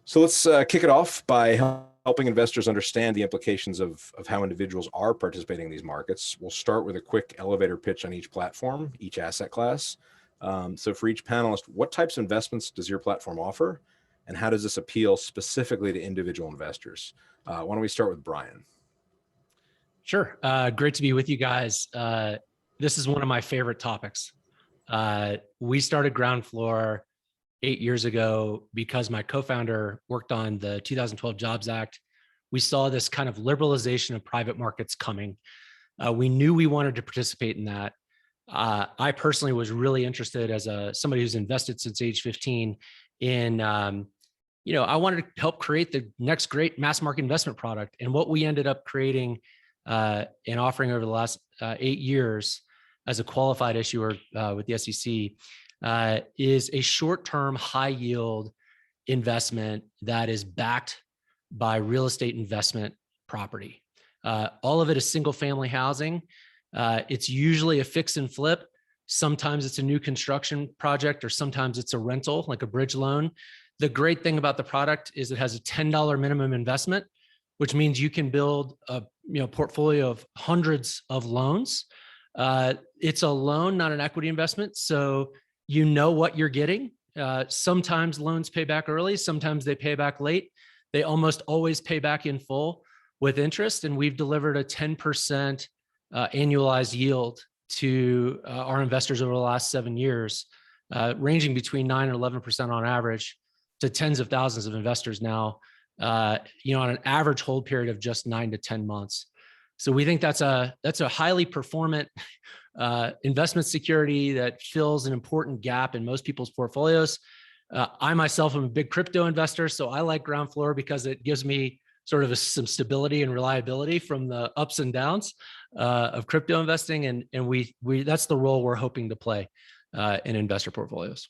So let's kick it off by helping investors understand the implications of how individuals are participating in these markets. We'll start with a quick elevator pitch on each platform, each asset class. So for each panelist, what types of investments does your platform offer? And how does this appeal specifically to individual investors? Why don't we start with Brian? Sure. Great to be with you guys. This is one of my favorite topics. We started Ground Floor 8 years ago because my co-founder worked on the 2012 Jobs Act. We saw this kind of liberalization of private markets coming. We knew we wanted to participate in that. I personally was really interested as somebody who's invested since age 15 in, I wanted to help create the next great mass market investment product. And what we ended up creating and offering over the last 8 years as a qualified issuer with the SEC is a short-term, high-yield investment that is backed by real estate investment property. All of it is single-family housing. It's usually a fix and flip. Sometimes it's a new construction project, or sometimes it's a rental, like a bridge loan. The great thing about the product is it has a $10 minimum investment, which means you can build a portfolio of hundreds of loans. It's a loan, not an equity investment. So you know what you're getting. Sometimes loans pay back early, sometimes they pay back late. They almost always pay back in full with interest. And we've delivered a 10% annualized yield to our investors over the last 7 years, ranging between 9 and 11% on average to tens of thousands of investors now, on an average hold period of just 9 to 10 months. So we think that's a highly performant investment security that fills an important gap in most people's portfolios. I myself am a big crypto investor, so I like Ground Floor because it gives me sort of some stability and reliability from the ups and downs of crypto investing, and we that's the role we're hoping to play in investor portfolios.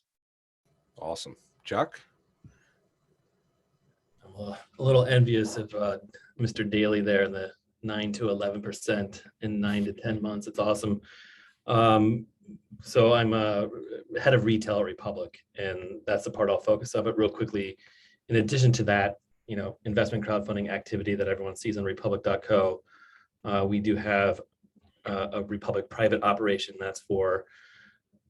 Awesome. Chuck? I'm a little envious of Mr. Daly there in the 9 to 11% in 9 to 10 months. It's awesome. So I'm head of retail at Republic, and that's the part I'll focus on. But real quickly, in addition to that, investment crowdfunding activity that everyone sees on republic.co, we do have a Republic private operation that's for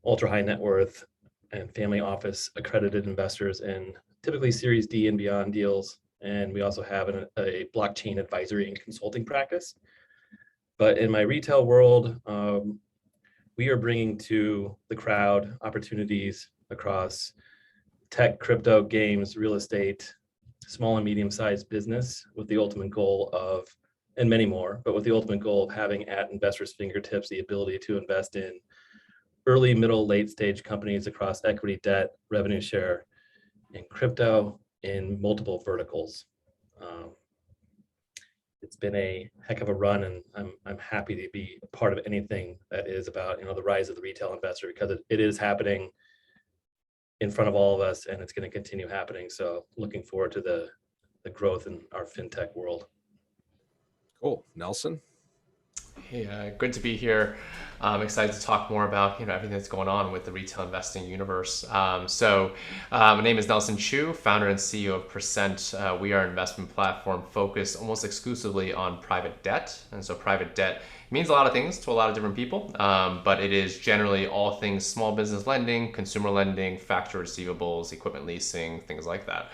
ultra high net worth and family office accredited investors in typically Series D and beyond deals. And we also have a blockchain advisory and consulting practice. But in my retail world, we are bringing to the crowd opportunities across tech, crypto, games, real estate, small and medium-sized business, with the ultimate goal of, and many more, but with the ultimate goal of having at investors' fingertips the ability to invest in early, middle, late stage companies across equity, debt, revenue share, and crypto in multiple verticals. It's been a heck of a run, and I'm happy to be a part of anything that is about the rise of the retail investor, because it is happening in front of all of us, and it's going to continue happening. So looking forward to the growth in our fintech world. Cool. Nelson? Hey, good to be here. I'm excited to talk more about everything that's going on with the retail investing universe. My name is Nelson Chu, founder and CEO of Percent. We are an investment platform focused almost exclusively on private debt. And so private debt means a lot of things to a lot of different people, but it is generally all things small business lending, consumer lending, factor receivables, equipment leasing, things like that.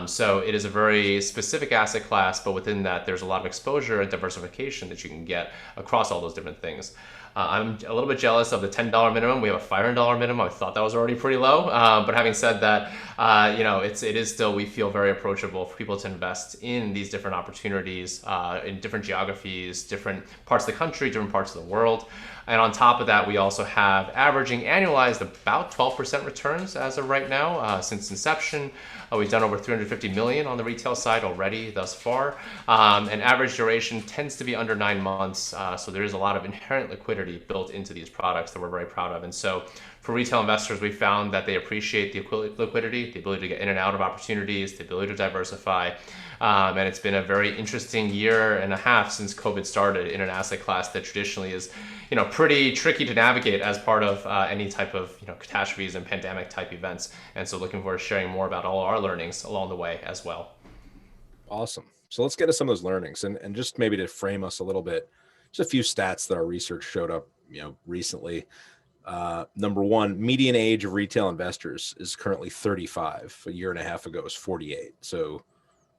So it is a very specific asset class, but within that, there's a lot of exposure and diversification that you can get across all those different things. I'm a little bit jealous of the $10 minimum. We have a $500 minimum. I thought that was already pretty low. But having said that, it is still, we feel very approachable for people to invest in these different opportunities in different geographies, different parts of the country, different parts of the world. And on top of that, we also have averaging annualized about 12% returns as of right now since inception. We've done over 350 million on the retail side already thus far. And average duration tends to be under 9 months. So there is a lot of inherent liquidity built into these products that we're very proud of. And so for retail investors, we found that they appreciate the liquidity, the ability to get in and out of opportunities, the ability to diversify. And it's been a very interesting year and a half since COVID started in an asset class that traditionally is, pretty tricky to navigate as part of any type of, catastrophes and pandemic type events. And so looking forward to sharing more about all our learnings along the way as well. Awesome. So let's get to some of those learnings, and just maybe to frame us a little bit, just a few stats that our research showed up, recently. Number one, median age of retail investors is currently 35. A year and a half ago it was 48. So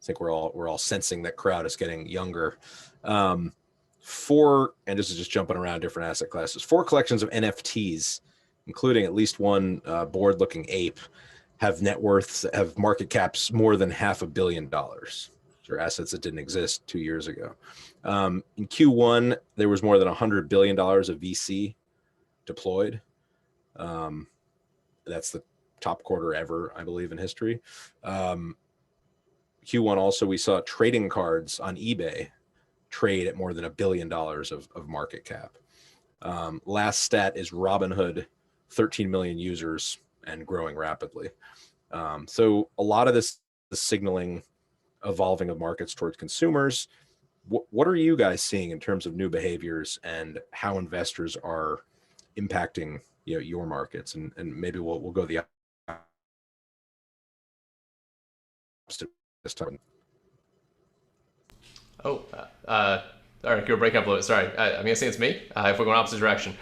I think we're all sensing that crowd is getting younger. And this is just jumping around different asset classes. 4 collections of NFTs, including at least one board-looking ape, have market caps more than $500 million. They're assets that didn't exist 2 years ago. In Q1, there was more than $100 billion of VC deployed. That's the top quarter ever, I believe, in history. Q1 also, we saw trading cards on eBay trade at more than $1 billion of market cap. Last stat is Robinhood, 13 million users and growing rapidly. So a lot of this is signaling evolving of markets towards consumers. What are you guys seeing in terms of new behaviors and how investors are impacting your markets? And maybe we'll go the opposite this time. Eric, you're breaking up a little bit. Sorry, I'm guessing it's me. If we're going opposite direction.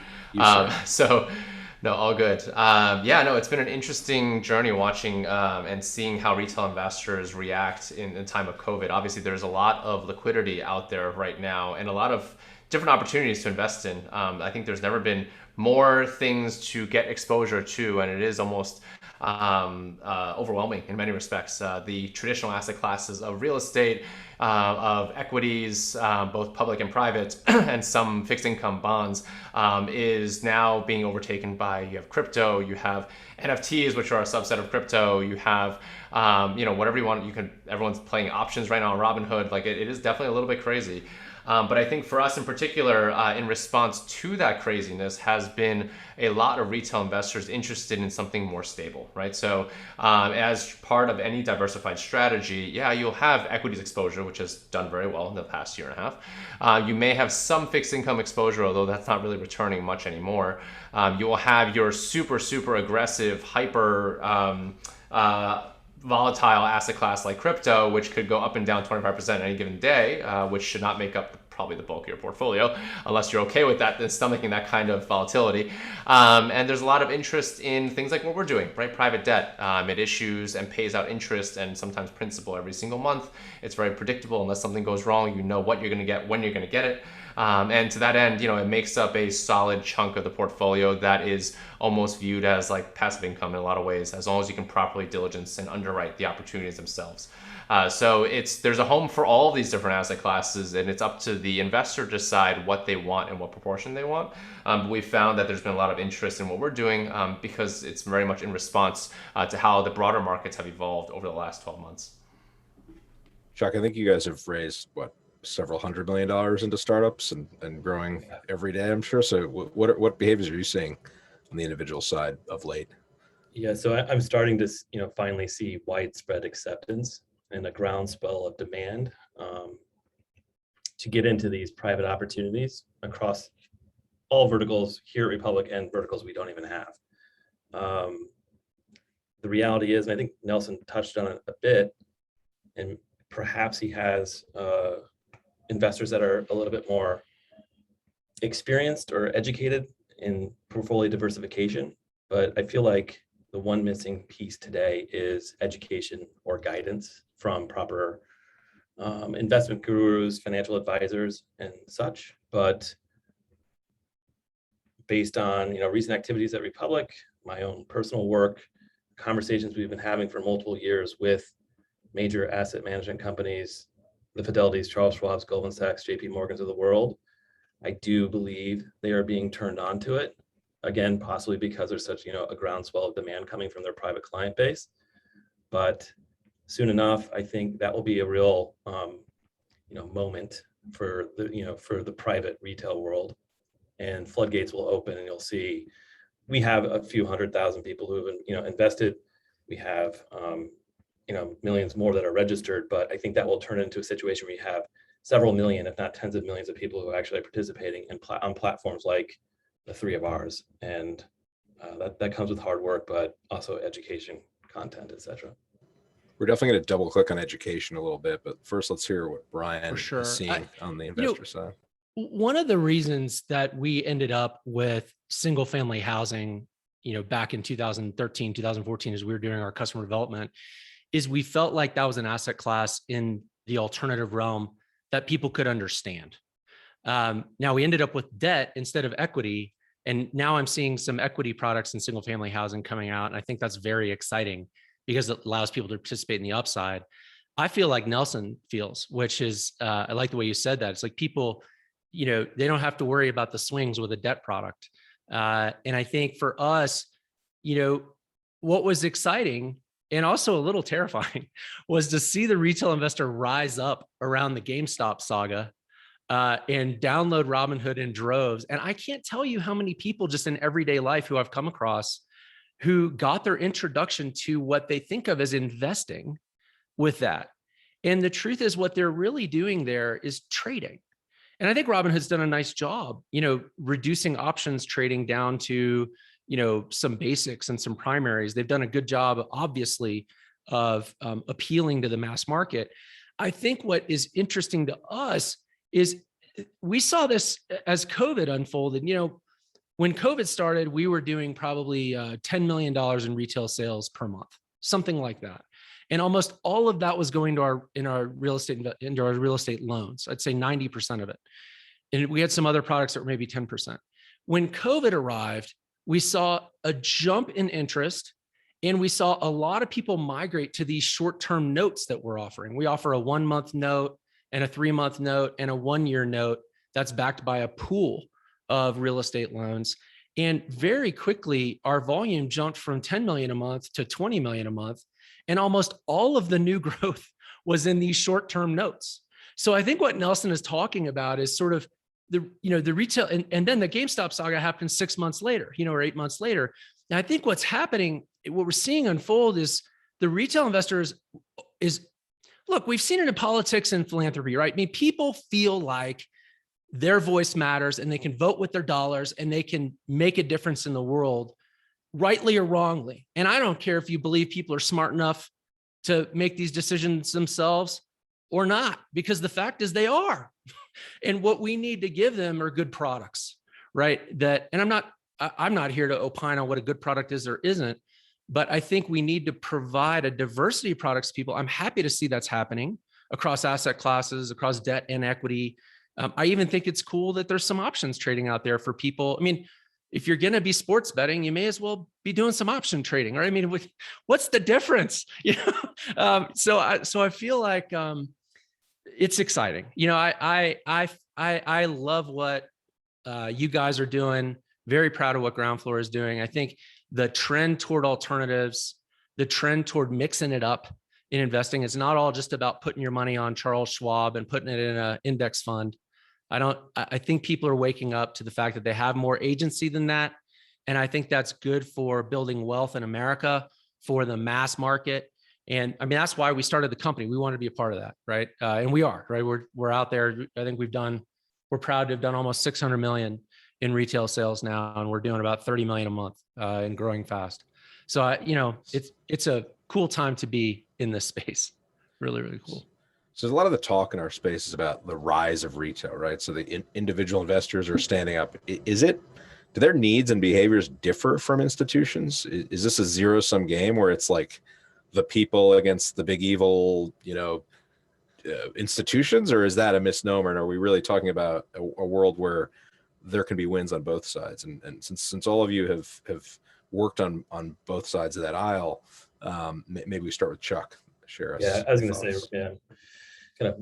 No, all good. It's been an interesting journey watching and seeing how retail investors react in the time of COVID. Obviously, there's a lot of liquidity out there right now and a lot of different opportunities to invest in. I think there's never been more things to get exposure to, and it is almost overwhelming in many respects. The traditional asset classes of real estate, of equities, both public and private, and some fixed income bonds, is now being overtaken by, you have crypto, you have NFTs, which are a subset of crypto, you have, whatever you want. Everyone's playing options right now on Robinhood. Like it is definitely a little bit crazy. But I think for us in particular, in response to that craziness, has been a lot of retail investors interested in something more stable, right? So as part of any diversified strategy, you'll have equities exposure, which has done very well in the past year and a half. You may have some fixed income exposure, although that's not really returning much anymore. You will have your super, super aggressive, hyper volatile asset class like crypto, which could go up and down 25% any given day, which should not make up probably the bulk of your portfolio, unless you're okay with that, then stomaching that kind of volatility. And there's a lot of interest in things like what we're doing, right? Private debt. It issues and pays out interest and sometimes principal every single month. It's very predictable. Unless something goes wrong, you know what you're going to get, when you're going to get it. And to that end, it makes up a solid chunk of the portfolio that is almost viewed as like passive income in a lot of ways, as long as you can properly diligence and underwrite the opportunities themselves. So there's a home for all of these different asset classes, and it's up to the investor to decide what they want and what proportion they want. We found that there's been a lot of interest in what we're doing because it's very much in response to how the broader markets have evolved over the last 12 months. Chuck, I think you guys have raised several $100 million into startups and growing every day, I'm sure. So what behaviors are you seeing on the individual side of late? Yeah, so I'm starting to finally see widespread acceptance and a groundswell of demand to get into these private opportunities across all verticals here at Republic and verticals we don't even have. The reality is, and I think Nelson touched on it a bit, and perhaps he has investors that are a little bit more experienced or educated in portfolio diversification, but I feel like the one missing piece today is education or guidance from proper investment gurus, financial advisors, and such. But based on recent activities at Republic, my own personal work, conversations we've been having for multiple years with major asset management companies, the Fidelities, Charles Schwab's, Goldman Sachs, JP Morgan's of the world, I do believe they are being turned on to it. Again, possibly because there's such a groundswell of demand coming from their private client base. But soon enough, I think that will be a real moment for the for the private retail world, and floodgates will open, and you'll see we have a few 100,000 people who have invested. We have millions more that are registered, but I think that will turn into a situation where you have several million, if not tens of millions of people who are actually participating on platforms like the three of ours. And that comes with hard work, but also education, content, etc. We're definitely going to double click on education a little bit, but first let's hear what Brian For sure. is seeing on the investor side. One of the reasons that we ended up with single family housing, back in 2013, 2014, as we were doing our customer development, is we felt like that was an asset class in the alternative realm that people could understand. Now we ended up with debt instead of equity. And now I'm seeing some equity products in single family housing coming out. And I think that's very exciting because it allows people to participate in the upside. I feel like Nelson feels, which is, I like the way you said that. It's like people, they don't have to worry about the swings with a debt product. And I think for us, what was exciting and also a little terrifying was to see the retail investor rise up around the GameStop saga and download Robinhood in droves. And I can't tell you how many people just in everyday life who I've come across who got their introduction to what they think of as investing with that. And the truth is what they're really doing there is trading. And I think Robinhood's done a nice job, reducing options trading down to, some basics and some primaries. They've done a good job, obviously, of appealing to the mass market. I think what is interesting to us is we saw this as COVID unfolded. When COVID started, we were doing probably $10 million in retail sales per month, something like that. And almost all of that was going to into our real estate loans. I'd say 90% of it. And we had some other products that were maybe 10%. When COVID arrived, we saw a jump in interest and we saw a lot of people migrate to these short-term notes that we're offering. We offer a 1-month note and a 3-month note and a 1-year note that's backed by a pool of real estate loans. And very quickly, our volume jumped from 10 million a month to 20 million a month. And almost all of the new growth was in these short-term notes. So I think what Nelson is talking about is sort of the retail, and then the GameStop saga happened 6 months later, or 8 months later. And I think what's happening, what we're seeing unfold is the retail investors look, we've seen it in politics and philanthropy, right? I mean, people feel like their voice matters and they can vote with their dollars and they can make a difference in the world, rightly or wrongly. And I don't care if you believe people are smart enough to make these decisions themselves or not, because the fact is they are. And what we need to give them are good products, right? And I'm not here to opine on what a good product is or isn't, but I think we need to provide a diversity of products to people. I'm happy to see that's happening across asset classes, across debt and equity. I even think it's cool that there's some options trading out there for people. I mean, if you're going to be sports betting, you may as well be doing some option trading, right? I mean, what's the difference? So I feel like it's exciting. I love what you guys are doing. Very proud of what Ground Floor is doing. I think the trend toward alternatives, the trend toward mixing it up in investing is not all just about putting your money on Charles Schwab and putting it in an index fund. I think people are waking up to the fact that they have more agency than that. And I think that's good for building wealth in America, for the mass market. And I mean, that's why we started the company. We want to be a part of that, right? And we are, right? We're out there. I think we're proud to have done almost 600 million in retail sales now, and we're doing about 30 million a month and growing fast. So, it's a cool time to be in this space. Really, really cool. So there's a lot of the talk in our space is about the rise of retail, right? So the individual investors are standing up. Do their needs and behaviors differ from institutions? Is this a zero-sum game where it's like the people against the big evil, institutions, or is that a misnomer? And are we really talking about a world where there can be wins on both sides? And since all of you have worked on both sides of that aisle, maybe we start with Chuck. Share us. Yeah, I was going to say, kind of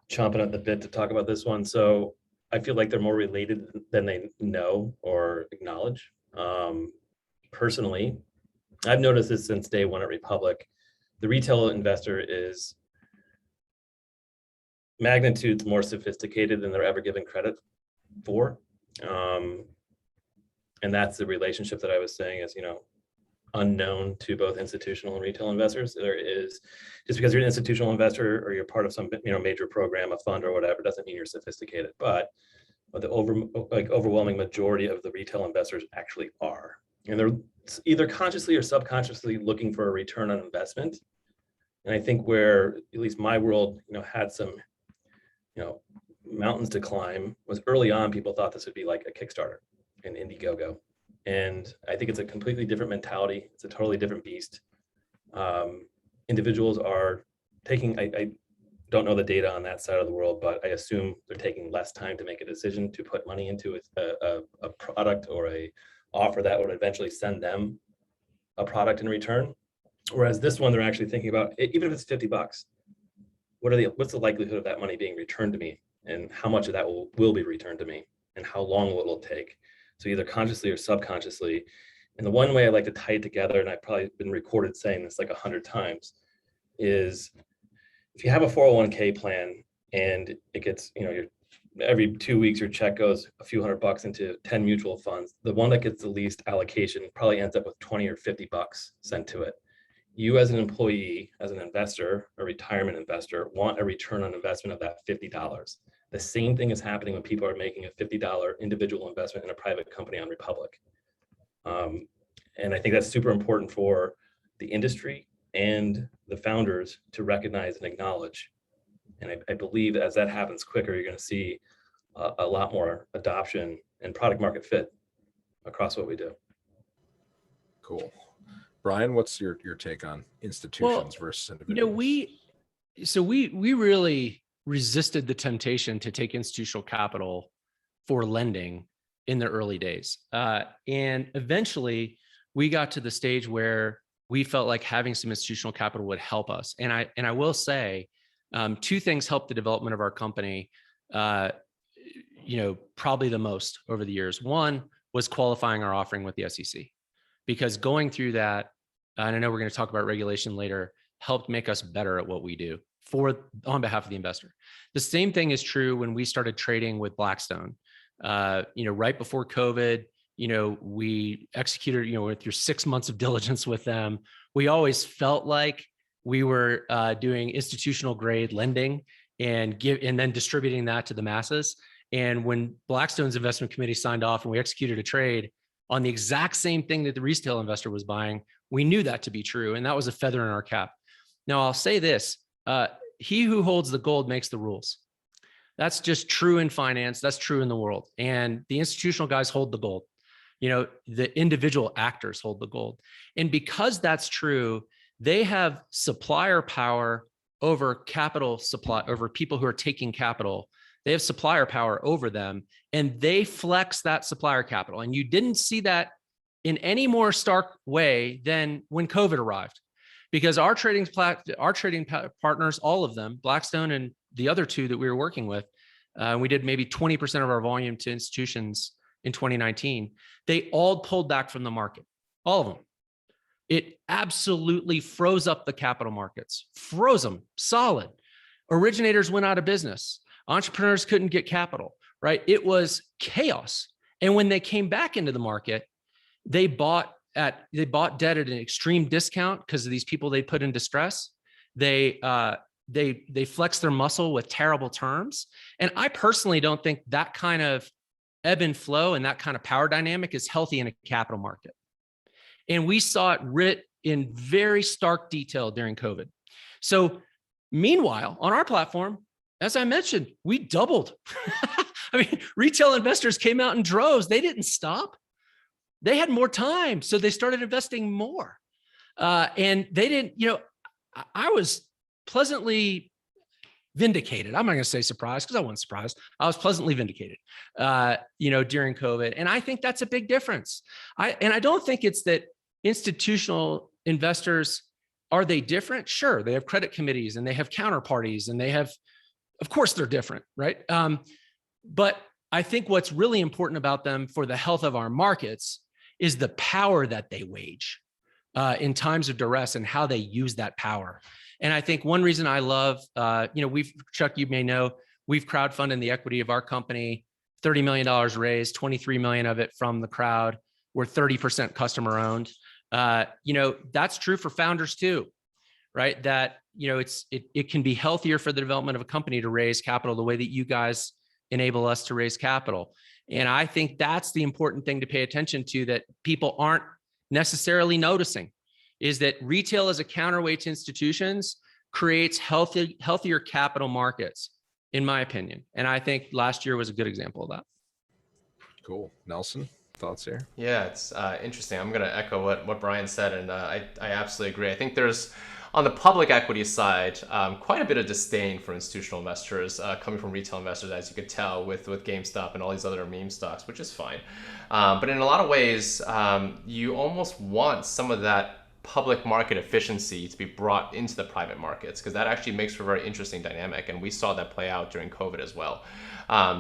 chomping at the bit to talk about this one. So I feel like they're more related than they know or acknowledge. Personally, I've noticed this since day one at Republic. The retail investor is magnitudes more sophisticated than they're ever given credit for. And that's the relationship that I was saying is, unknown to both institutional and retail investors. There is, just because you're an institutional investor or you're part of some major program, a fund or whatever, doesn't mean you're sophisticated. But the overwhelming majority of the retail investors actually are, and they're either consciously or subconsciously looking for a return on investment. And I think where at least my world, had some, mountains to climb was early on. People thought this would be like a Kickstarter, an Indiegogo. And I think it's a completely different mentality. It's a totally different beast. Individuals are taking, I don't know the data on that side of the world, but I assume they're taking less time to make a decision to put money into a product or a offer that would eventually send them a product in return. Whereas this one, they're actually thinking about, even if it's $50, what's the likelihood of that money being returned to me, and how much of that will be returned to me, and how long will it take? So either consciously or subconsciously. And the one way I like to tie it together, and I've probably been recorded saying this like 100 times, is if you have a 401k plan and it gets, every 2 weeks your check goes a few $100 into 10 mutual funds, the one that gets the least allocation probably ends up with 20 or $50 sent to it. You as an employee, as an investor, a retirement investor, want a return on investment of that $50. The same thing is happening when people are making a $50 individual investment in a private company on Republic. And I think that's super important for the industry and the founders to recognize and acknowledge. And I believe as that happens quicker, you're going to see a lot more adoption and product market fit across what we do. Cool. Brian, what's your take on institutions versus individuals? We really resisted the temptation to take institutional capital for lending in the early days. And eventually we got to the stage where we felt like having some institutional capital would help us. And I will say, two things helped the development of our company, probably the most over the years. One was qualifying our offering with the SEC, because going through that, and I know we're going to talk about regulation later, helped make us better at what we do on behalf of the investor. The same thing is true when we started trading with Blackstone. Right before COVID, we executed, with your 6 months of diligence with them. We always felt like we were doing institutional grade lending and then distributing that to the masses. And when Blackstone's investment committee signed off and we executed a trade on the exact same thing that the retail investor was buying, we knew that to be true. And that was a feather in our cap. Now I'll say this, he who holds the gold makes the rules. That's just true in finance. That's true in the world. And the institutional guys hold the gold. The individual actors hold the gold. And because that's true, they have supplier power over capital supply, over people who are taking capital. They have supplier power over them, and they flex that supplier capital. And you didn't see that in any more stark way than when COVID arrived, because our trading partners, all of them, Blackstone and the other two that we were working with, we did maybe 20% of our volume to institutions in 2019. They all pulled back from the market, all of them. It absolutely froze up the capital markets, froze them solid. Originators went out of business. Entrepreneurs couldn't get capital, right? It was chaos. And when they came back into the market, they bought debt at an extreme discount because of these people they put in distress. They flexed their muscle with terrible terms. And I personally don't think that kind of ebb and flow and that kind of power dynamic is healthy in a capital market. And we saw it writ in very stark detail during COVID. So meanwhile, on our platform, as I mentioned, we doubled. Retail investors came out in droves. They didn't stop. They had more time, so they started investing more. And they didn't, I was pleasantly vindicated. I'm not going to say surprised because I wasn't surprised. I was pleasantly vindicated, during COVID. And I think that's a big difference. I don't think it's that institutional investors, are they different? Sure. They have credit committees and they have counterparties and they have, of course they're different, right? But I think what's really important about them for the health of our markets is the power that they wage in times of duress and how they use that power. And I think one reason I love, Chuck, you may know, we've crowdfunded the equity of our company, $30 million raised, 23 million of it from the crowd. we're 30% customer owned. That's true for founders too, right? That, it can be healthier for the development of a company to raise capital the way that you guys enable us to raise capital. And I think that's the important thing to pay attention to, that people aren't necessarily noticing, is that retail as a counterweight to institutions creates healthier capital markets, in my opinion. And I think last year was a good example of that. Cool. Nelson, thoughts here? Yeah, it's interesting. I'm going to echo what Brian said, and I absolutely agree. I think there's, on the public equity side, quite a bit of disdain for institutional investors coming from retail investors, as you could tell with GameStop and all these other meme stocks, which is fine. But in a lot of ways, you almost want some of that public market efficiency to be brought into the private markets, because that actually makes for a very interesting dynamic. And we saw that play out during COVID as well.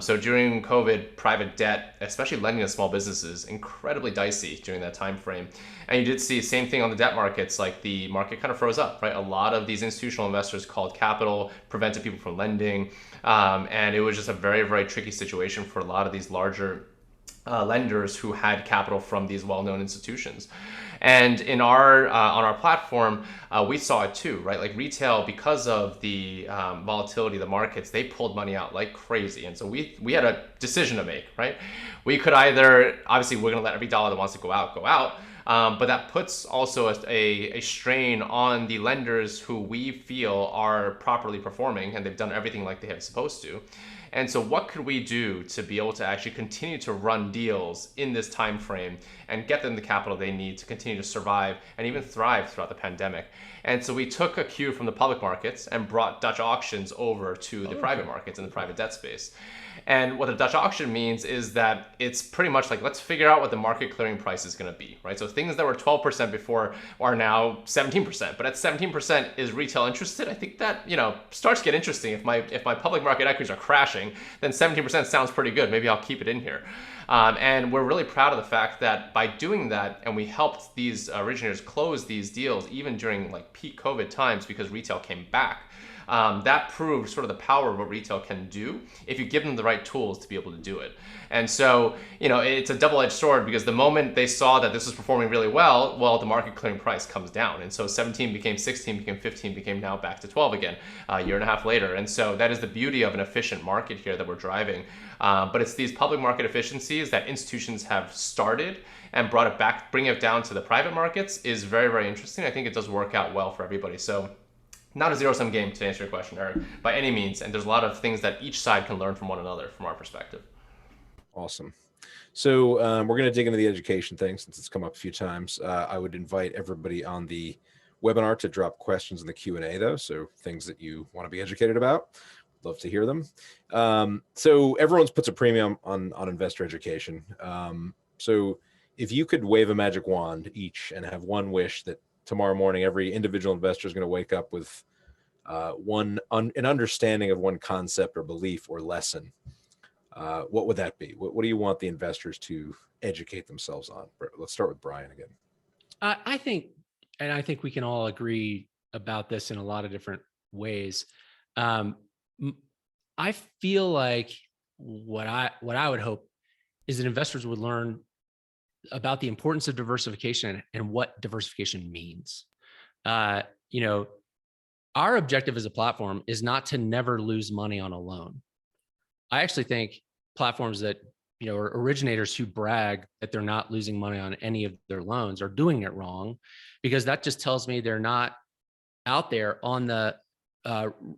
So during COVID, private debt, especially lending to small businesses, incredibly dicey during that time frame. And you did see the same thing on the debt markets, like the market kind of froze up, right? A lot of these institutional investors called capital, prevented people from lending. And it was just a very, very tricky situation for a lot of these larger lenders who had capital from these well-known institutions. And in our on our platform, we saw it too, right? Like retail, because of the volatility of the markets, they pulled money out like crazy. And so we had a decision to make, right? We could either, obviously we're gonna let every dollar that wants to go out, but that puts also a strain on the lenders who we feel are properly performing and they've done everything like they have supposed to. And so what could we do to be able to actually continue to run deals in this time frame and get them the capital they need to continue to survive and even thrive throughout the pandemic? And so we took a cue from the public markets and brought Dutch auctions over to the private markets and the private debt space. And what a Dutch auction means is that it's pretty much like, let's figure out what the market clearing price is going to be, right? So things that were 12% before are now 17%, but at 17%, is retail interested? I think that, starts to get interesting. If my public market equities are crashing, then 17% sounds pretty good. Maybe I'll keep it in here. And we're really proud of the fact that by doing that, and we helped these originators close these deals even during like peak COVID times, because retail came back. That proved sort of the power of what retail can do if you give them the right tools to be able to do it. And so, it's a double-edged sword, because the moment they saw that this was performing really well, the market clearing price comes down. And so 17 became 16, became 15, became now back to 12 again, a year and a half later. And so that is the beauty of an efficient market here that we're driving. But it's these public market efficiencies that institutions have started and brought it back, bringing it down to the private markets is very, very interesting. I think it does work out well for everybody. So not a zero-sum game, to answer your question, Eric, by any means. And there's a lot of things that each side can learn from one another from our perspective. Awesome. So we're going to dig into the education thing since it's come up a few times. I would invite everybody on the webinar to drop questions in the Q&A though. So things that you want to be educated about. Love to hear them. So everyone's puts a premium on investor education. So if you could wave a magic wand each and have one wish that tomorrow morning every individual investor is going to wake up with an understanding of one concept or belief or lesson, what would that be? What do you want the investors to educate themselves on? Let's start with Brian again. I think we can all agree about this in a lot of different ways. I feel like what I would hope is that investors would learn about the importance of diversification and what diversification means. Our objective as a platform is not to never lose money on a loan. I actually think platforms that, or originators who brag that they're not losing money on any of their loans are doing it wrong, because that just tells me they're not out there on the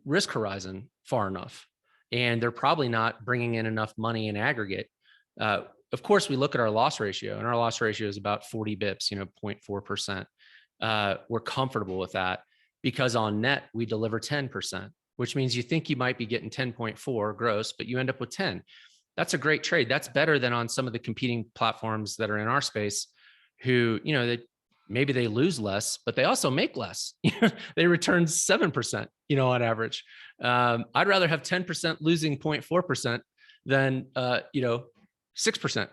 risk horizon far enough. And they're probably not bringing in enough money in aggregate. Of course, we look at our loss ratio, and our loss ratio is about 40 bips, 0.4%. We're comfortable with that because on net, we deliver 10%, which means you think you might be getting 10.4 gross, but you end up with 10. That's a great trade. That's better than on some of the competing platforms that are in our space who, maybe they lose less, but they also make less. They return 7%, on average. I'd rather have 10% losing 0.4% than, 6%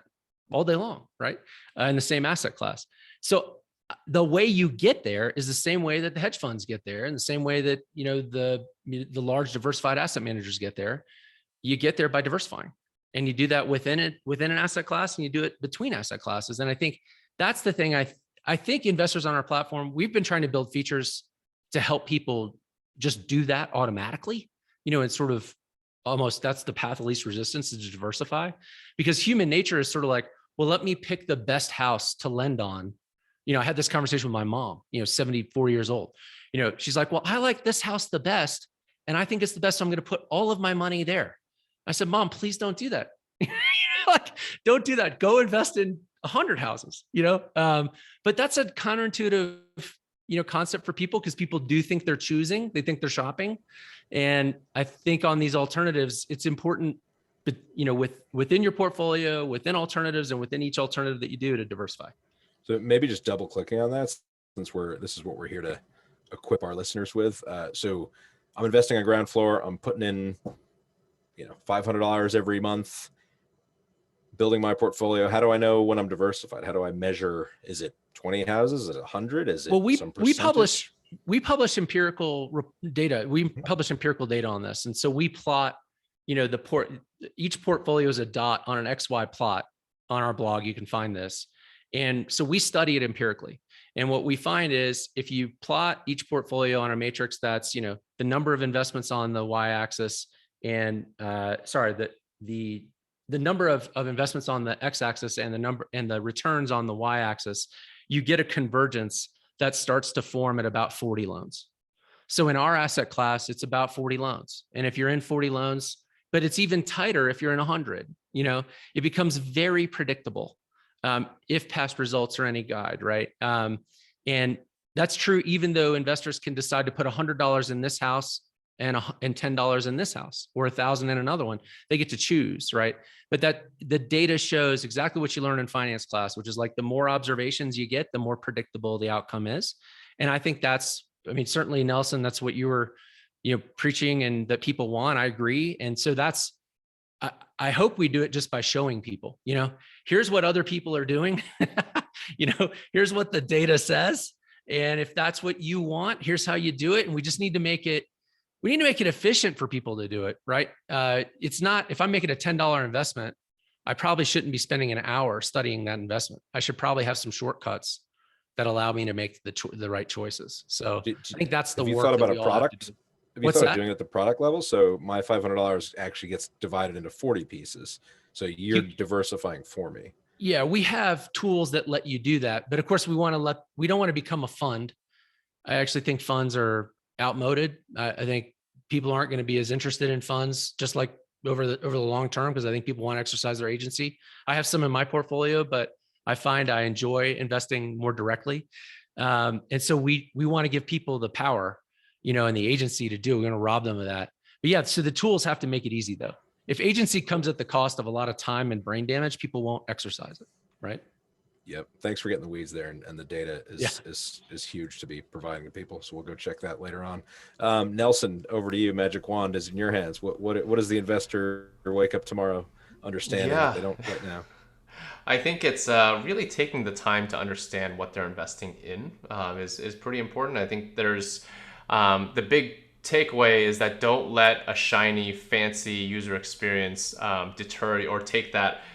all day long, right? In the same asset class. So the way you get there is the same way that the hedge funds get there, and the same way that, the large diversified asset managers get there. You get there by diversifying. And you do that within an asset class, and you do it between asset classes. And I think that's the thing. I think investors on our platform, we've been trying to build features to help people just do that automatically. It's sort of almost, that's the path of least resistance, is to diversify, because human nature is sort of like, well, let me pick the best house to lend on. I had this conversation with my mom, 74 years old. She's like, well, I like this house the best, and I think it's the best, so I'm going to put all of my money there. I said, Mom, please don't do that. Like, don't do that. Go invest in 100 houses, but that's a counterintuitive, concept for people, because people do think they're choosing, they think they're shopping. And I think on these alternatives, it's important, but within your portfolio, within alternatives, and within each alternative that you do, to diversify. So maybe just double clicking on that, since this is what we're here to equip our listeners with. So I'm investing on ground floor. I'm putting in, $500 every month, building my portfolio. How do I know when I'm diversified? How do I measure? Is it 20 houses? Is it 100? Is it some percentage? We publish empirical data. We publish empirical data on this. And so we plot, each portfolio is a dot on an XY plot on our blog. You can find this. And so we study it empirically. And what we find is, if you plot each portfolio on a matrix, that's, the number of investments on the Y-axis, and the number of investments on the X-axis, and the returns on the Y-axis, you get a convergence that starts to form at about 40 loans. So in our asset class, it's about 40 loans. And if you're in 40 loans, but it's even tighter if you're in 100, it becomes very predictable, if past results are any guide, right? And that's true even though investors can decide to put $100 in this house and $10 in this house, or $1,000 in another one. They get to choose, right? But that the data shows exactly what you learn in finance class, which is like, the more observations you get, the more predictable the outcome is. And I think certainly, Nelson, that's what you were, preaching, and that people want. I agree. And so I hope we do it just by showing people, here's what other people are doing. Here's what the data says. And if that's what you want, here's how you do it. And we just need to make it efficient for people to do it, right? It's not, if I'm making a $10 investment, I probably shouldn't be spending an hour studying that investment. I should probably have some shortcuts that allow me to make the right choices. So I think that's the work. Have you thought about a product? Have you thought of doing it at the product level? So my $500 actually gets divided into 40 pieces. So you're diversifying for me. Yeah, we have tools that let you do that. But of course, we don't want to become a fund. I actually think funds are outmoded. I think people aren't going to be as interested in funds, just like over the long term, because I think people want to exercise their agency. I have some in my portfolio, but I find I enjoy investing more directly. And so we want to give people the power, and the agency to do. We're going to rob them of that. But yeah, so the tools have to make it easy, though. If agency comes at the cost of a lot of time and brain damage, people won't exercise it, right? Yep. Thanks for getting the weeds there, and the data is huge to be providing to people. So we'll go check that later on. Nelson, over to you. Magic wand is in your hands. What does the investor wake up tomorrow understanding that they don't right now? I think it's really taking the time to understand what they're investing in is pretty important. I think there's the big takeaway is that don't let a shiny, fancy user experience deter you, or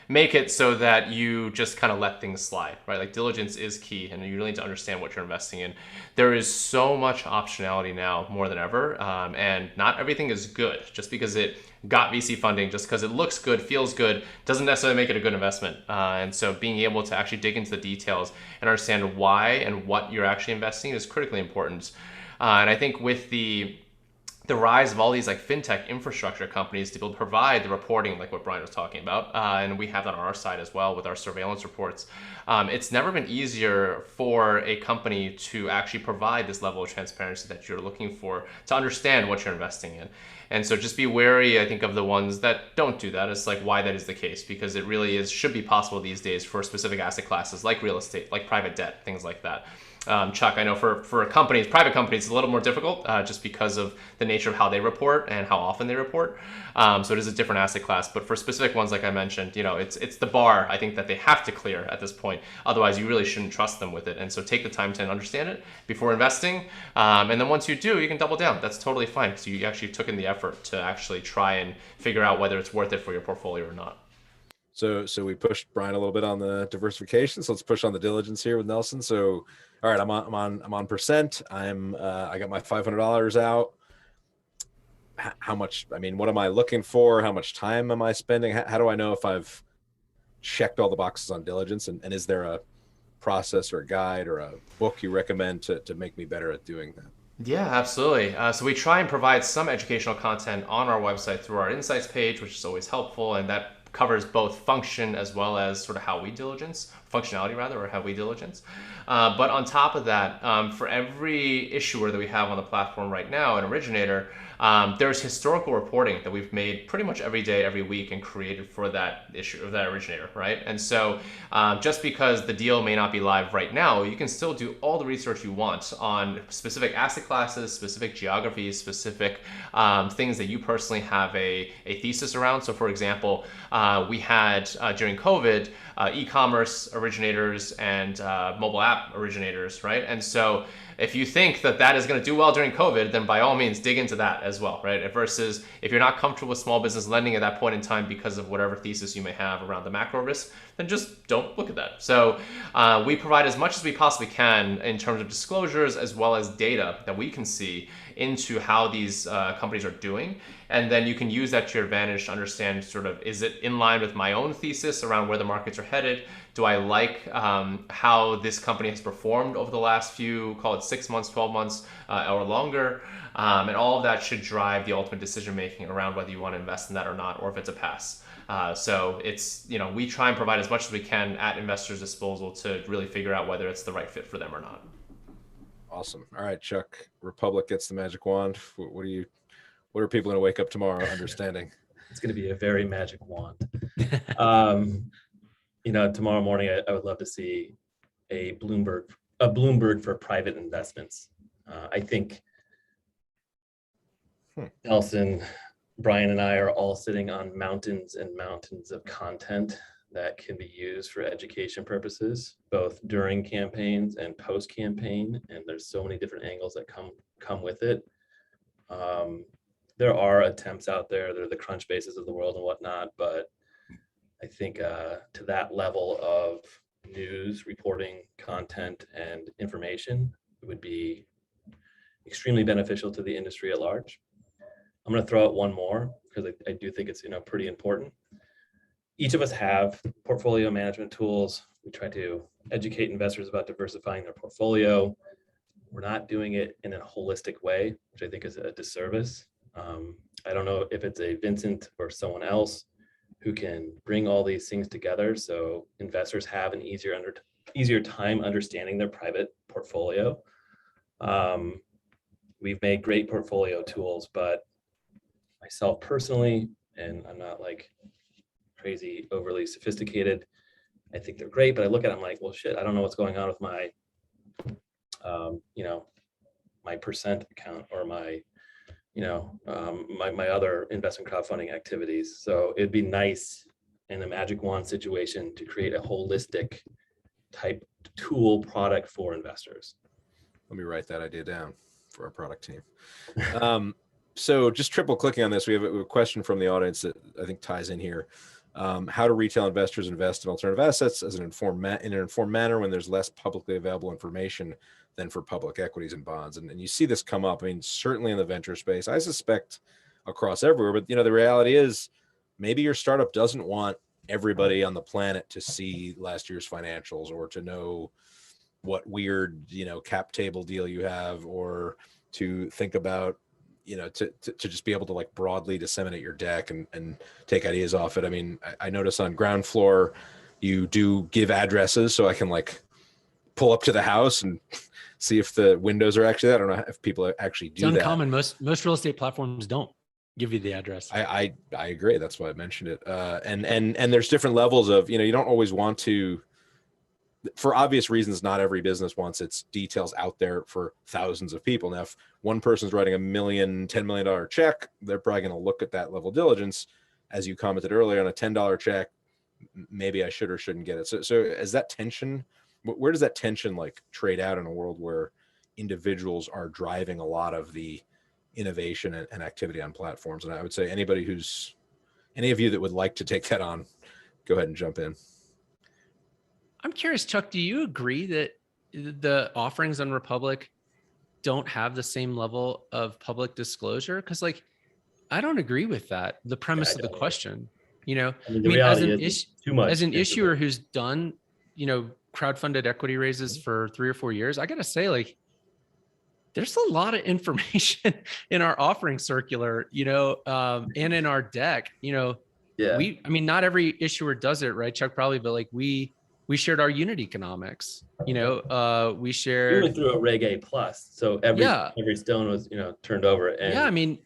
make it so that you just kind of let things slide, right? Like, diligence is key, and you really need to understand what you're investing in. There is so much optionality now, more than ever, and not everything is good. Just because it got VC funding, just because it looks good, feels good, doesn't necessarily make it a good investment. And so being able to actually dig into the details and understand why and what you're actually investing in is critically important. And I think with the rise of all these like fintech infrastructure companies to be able to provide the reporting, like what Brian was talking about, and we have that on our side as well with our surveillance reports. It's never been easier for a company to actually provide this level of transparency that you're looking for, to understand what you're investing in. And so just be wary, I think, of the ones that don't do that. It's like why that is the case, because it really should be possible these days for specific asset classes like real estate, like private debt, things like that. Chuck, I know for private companies, it's a little more difficult just because of the nature of how they report and how often they report. So it is a different asset class. But for specific ones, like I mentioned, it's the bar, I think, that they have to clear at this point. Otherwise, you really shouldn't trust them with it. And so take the time to understand it before investing. And then once you do, you can double down. That's totally fine, because you actually took in the effort to actually try and figure out whether it's worth it for your portfolio or not. So we pushed Brian a little bit on the diversification. So let's push on the diligence here with Nelson. So all right, I'm on percent. I got my $500 out. How much? I mean, what am I looking for? How much time am I spending? How do I know if I've checked all the boxes on diligence? And is there a process or a guide or a book you recommend to make me better at doing that? Yeah, absolutely. So we try and provide some educational content on our website through our insights page, which is always helpful, and that covers both function as well as sort of how we diligence, functionality rather, or how we diligence. But on top of that, for every issuer that we have on the platform right now, an originator, there's historical reporting that we've made pretty much every day, every week, and created for that issue of that originator, right? And so just because the deal may not be live right now, you can still do all the research you want on specific asset classes, specific geographies, specific things that you personally have a thesis around. So for example, we had during COVID, e-commerce originators and mobile app originators, right? And so if you think that that is going to do well during COVID, then by all means dig into that as well, right? Versus if you're not comfortable with small business lending at that point in time because of whatever thesis you may have around the macro risk, then just don't look at that. So we provide as much as we possibly can in terms of disclosures as well as data that we can see into how these companies are doing. And then you can use that to your advantage to understand sort of, is it in line with my own thesis around where the markets are headed? Do I like how this company has performed over the last few, call it 6 months, 12 months or longer? And all of that should drive the ultimate decision making around whether you want to invest in that or not, or if it's a pass. So it's, we try and provide as much as we can at investors' disposal to really figure out whether it's the right fit for them or not. Awesome. All right, Chuck. Republic gets the magic wand. What are people going to wake up tomorrow understanding? It's going to be a very magic wand. Tomorrow morning, I would love to see a Bloomberg for private investments. I think Nelson, Brian, and I are all sitting on mountains and mountains of content that can be used for education purposes, both during campaigns and post-campaign. And there's so many different angles that come with it. There are attempts out there. There are the crunch bases of the world and whatnot, but I think to that level of news, reporting, content, and information, it would be extremely beneficial to the industry at large. I'm going to throw out one more because I do think it's pretty important. Each of us have portfolio management tools. We try to educate investors about diversifying their portfolio. We're not doing it in a holistic way, which I think is a disservice. I don't know if it's a Vincent or someone else who can bring all these things together so investors have an easier time understanding their private portfolio. We've made great portfolio tools, but myself personally, and I'm not like crazy overly sophisticated, I think they're great, but I look at them like, well, shit, I don't know what's going on with my, my percent account or my my other investment crowdfunding activities. So it'd be nice in a magic wand situation to create a holistic type tool product for investors. Let me write that idea down for our product team. So just triple clicking on this, we have a question from the audience that I think ties in here. How do retail investors invest in alternative assets in an informed manner when there's less publicly available information than for public equities and bonds? And you see this come up, I mean, certainly in the venture space, I suspect across everywhere, but the reality is maybe your startup doesn't want everybody on the planet to see last year's financials or to know what weird, cap table deal you have, or to think about, to just be able to like broadly disseminate your deck and take ideas off it. I mean, I notice on Ground Floor, you do give addresses so I can like pull up to the house and see if the windows are actually, I don't know if people actually do that. It's uncommon. Most real estate platforms don't give you the address. I agree. That's why I mentioned it. And there's different levels of, you don't always want to, for obvious reasons, not every business wants its details out there for thousands of people. Now, if one person's writing $10 million check, they're probably going to look at that level of diligence. As you commented earlier, on a $10 check, maybe I should or shouldn't get it. So is that tension, where does that tension like trade out in a world where individuals are driving a lot of the innovation and activity on platforms? And I would say any of you that would like to take that on, go ahead and jump in. I'm curious, Chuck, do you agree that the offerings on Republic don't have the same level of public disclosure? Because like, I don't agree with that. The premise of the question, you know, I mean, the reality is too much. as an issuer who's done, you know, crowdfunded equity raises for 3 or 4 years, I got to say, like, there's a lot of information in our offering circular, you know, and in our deck, you know, Yeah. I mean, not every issuer does it, right, Chuck? Probably, but like we shared our unit economics, you know, we We shared. went through a Reg A plus, so every stone was, you know, turned over. And yeah, I mean,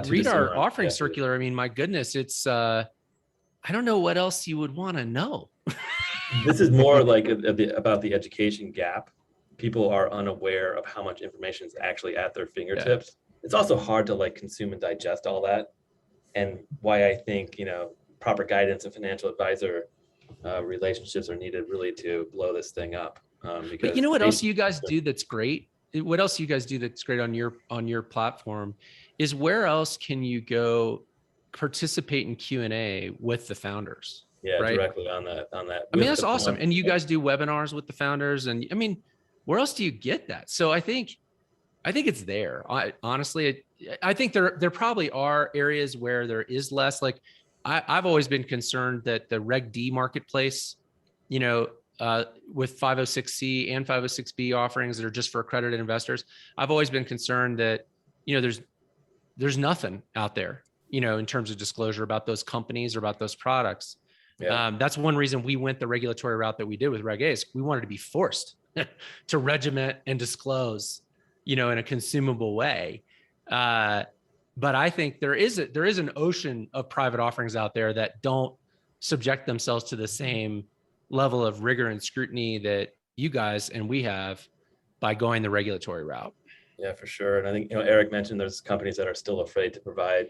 read our offering yeah. circular. I mean, my goodness, it's I don't know what else you would want to know. This is more like about the education gap. People are unaware of how much information is actually at their fingertips. Yeah. It's also hard to like consume and digest all that, and why I think, you know, proper guidance and financial advisor relationships are needed really to blow this thing up. Because but you know what else you guys do that's great? What else you guys do that's great on your platform is where else can you go participate in Q&A with the founders? Yeah, right? Directly on that. I mean, that's awesome. And you guys do webinars with the founders, and I mean, where else do you get that? So I think it's there. Honestly, I think there probably are areas where there is less. Like I've always been concerned that the Reg D marketplace, you know, with 506C and 506B offerings that are just for accredited investors, I've always been concerned that, you know, there's nothing out there, you know, in terms of disclosure about those companies or about those products. Yeah. That's one reason we went the regulatory route that we did with Reg A. We wanted to be forced to regiment and disclose, you know, in a consumable way. But I think there is an ocean of private offerings out there that don't subject themselves to the same level of rigor and scrutiny that you guys and we have by going the regulatory route. Yeah, for sure. And I think, you know, Eric mentioned there's companies that are still afraid to provide.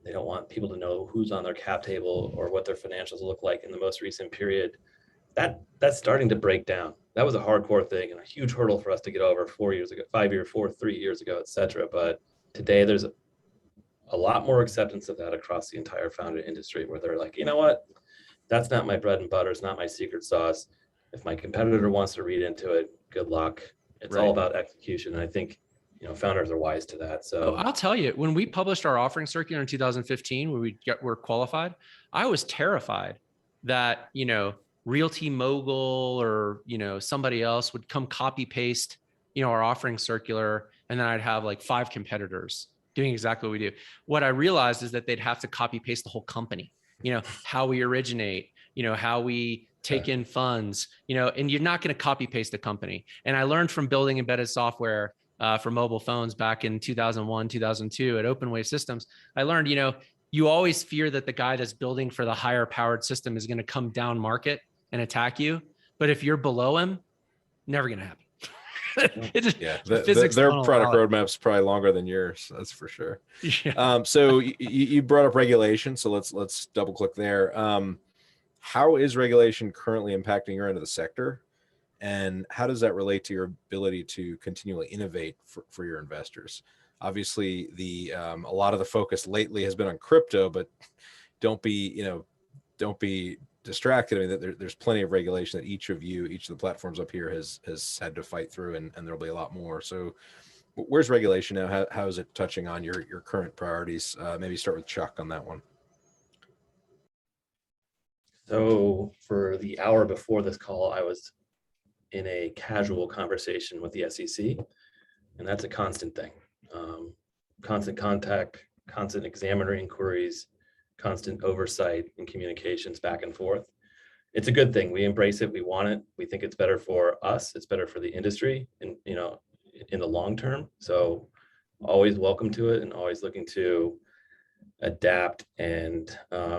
They don't want people to know who's on their cap table or what their financials look like in the most recent period. That's starting to break down. That was a hardcore thing and a huge hurdle for us to get over 4 years ago, 3 years ago, et cetera. But today there's a lot more acceptance of that across the entire founder industry, where they're like, you know what, that's not my bread and butter. It's not my secret sauce. If my competitor wants to read into it, good luck. It's all about execution. And I think, you know, founders are wise to that. So I'll tell you, when we published our offering circular in 2015, where were qualified, I was terrified that, you know, Realty Mogul or, you know, somebody else would come copy paste, you know, our offering circular, and then I'd have like 5 competitors doing exactly what we do. What I realized is that they'd have to copy paste the whole company, you know, how we originate, you know, how we take in funds, you know, and you're not going to copy paste the company. And I learned from building embedded software for mobile phones back in 2001, 2002 at OpenWave Systems. I learned, you know, you always fear that the guy that's building for the higher powered system is going to come down market and attack you. But if you're below him, never going to happen. Their product roadmap's probably longer than yours. That's for sure. Yeah. So you brought up regulation. So let's double click there. How is regulation currently impacting your end of the sector? And how does that relate to your ability to continually innovate for your investors? Obviously, a lot of the focus lately has been on crypto, but don't be distracted. I mean, there's plenty of regulation that each of the platforms up here has had to fight through, and there'll be a lot more. So where's regulation now? How is it touching on your current priorities? Maybe start with Chuck on that one. So for the hour before this call, I was in a casual conversation with the SEC, and that's a constant thing. Constant contact, constant examiner inquiries, constant oversight and communications back and forth. It's a good thing. We embrace it. We want it. We think it's better for us. It's better for the industry, and, you know, in the long term. So always welcome to it, and always looking to adapt and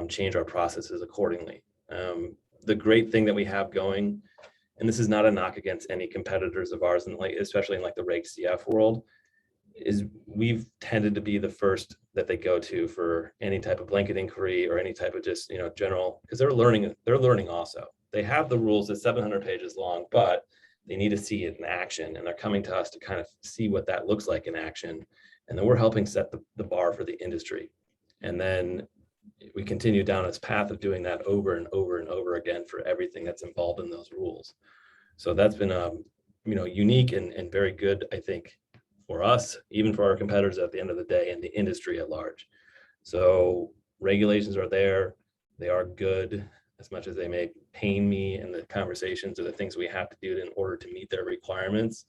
change our processes accordingly. The great thing that we have going, and this is not a knock against any competitors of ours, and like especially in like the Reg CF world, is we've tended to be the first that they go to for any type of blanket inquiry or any type of just, you know, general, because they're learning also. They have the rules that's 700 pages long, but they need to see it in action, and they're coming to us to kind of see what that looks like in action. And then we're helping set the bar for the industry. And then we continue down this path of doing that over and over and over again for everything that's involved in those rules. So that's been unique and very good, I think, for us, even for our competitors at the end of the day, and the industry at large. So regulations are there, they are good, as much as they may pain me in the conversations or the things we have to do in order to meet their requirements.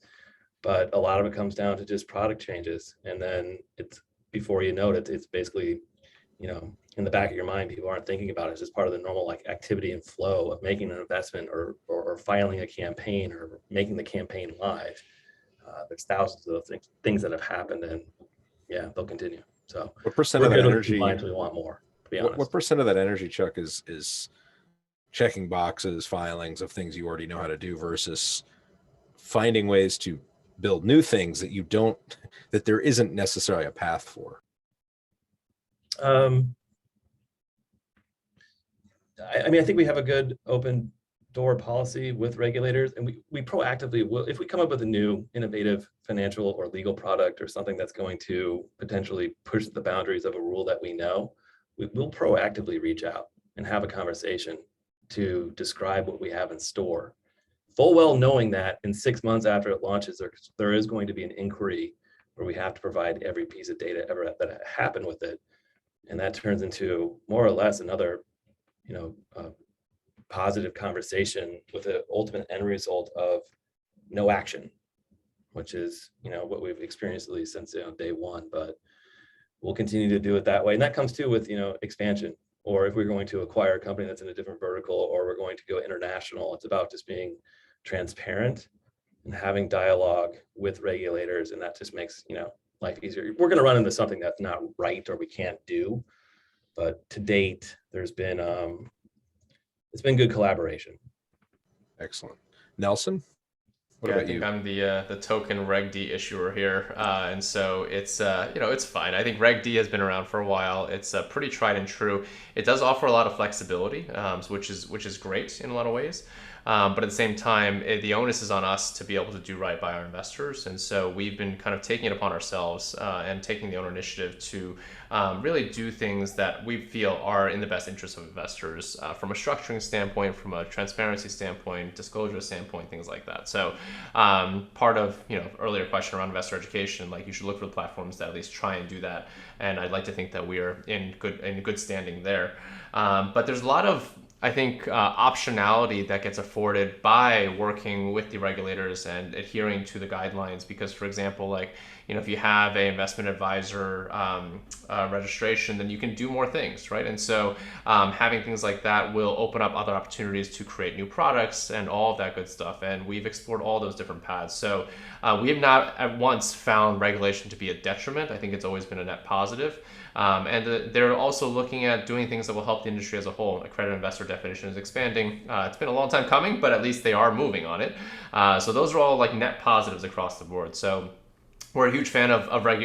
But a lot of it comes down to just product changes, and then it's, before you know it, it's basically, in the back of your mind, people aren't thinking about it. It's just part of the normal like activity and flow of making an investment or filing a campaign or making the campaign live. There's thousands of those things that have happened, and yeah, they'll continue. So what percent we're of that good with energy? compliance, we want more, to be honest. What percent of that energy, Chuck, is checking boxes, filings of things you already know how to do versus finding ways to build new things that there isn't necessarily a path for? I mean, I think we have a good open door policy with regulators, and we proactively will, if we come up with a new innovative financial or legal product or something that's going to potentially push the boundaries of a rule that we know, we'll proactively reach out and have a conversation to describe what we have in store, full well knowing that in 6 months after it launches, there is going to be an inquiry where we have to provide every piece of data ever that happened with it. And that turns into more or less another, positive conversation with the ultimate end result of no action, which is, what we've experienced at least since day one. But we'll continue to do it that way. And that comes too with, expansion, or if we're going to acquire a company that's in a different vertical, or we're going to go international. It's about just being transparent and having dialogue with regulators. And that just makes, life easier. We're going to run into something that's not right or we can't do. But to date, there's been, it's been good collaboration. Excellent. Nelson, what about you? I'm the token Reg D issuer here, and so it's it's fine. I think Reg D has been around for a while. It's pretty tried and true. It does offer a lot of flexibility, which is great in a lot of ways. But at the same time, the onus is on us to be able to do right by our investors. And so we've been kind of taking it upon ourselves and taking the own initiative to really do things that we feel are in the best interest of investors from a structuring standpoint, from a transparency standpoint, disclosure standpoint, things like that. So part of, earlier question around investor education, like you should look for the platforms that at least try and do that. And I'd like to think that we are in good standing there. But there's a lot of, I think, optionality that gets afforded by working with the regulators and adhering to the guidelines. Because, for example, if you have an investment advisor registration, then you can do more things, right? And so having things like that will open up other opportunities to create new products and all of that good stuff. And we've explored all those different paths. So we have not at once found regulation to be a detriment. I think it's always been a net positive. And they're also looking at doing things that will help the industry as a whole. Accredited investor definition is expanding. It's been a long time coming, but at least they are moving on it. So those are all net positives across the board. So we're a huge fan of I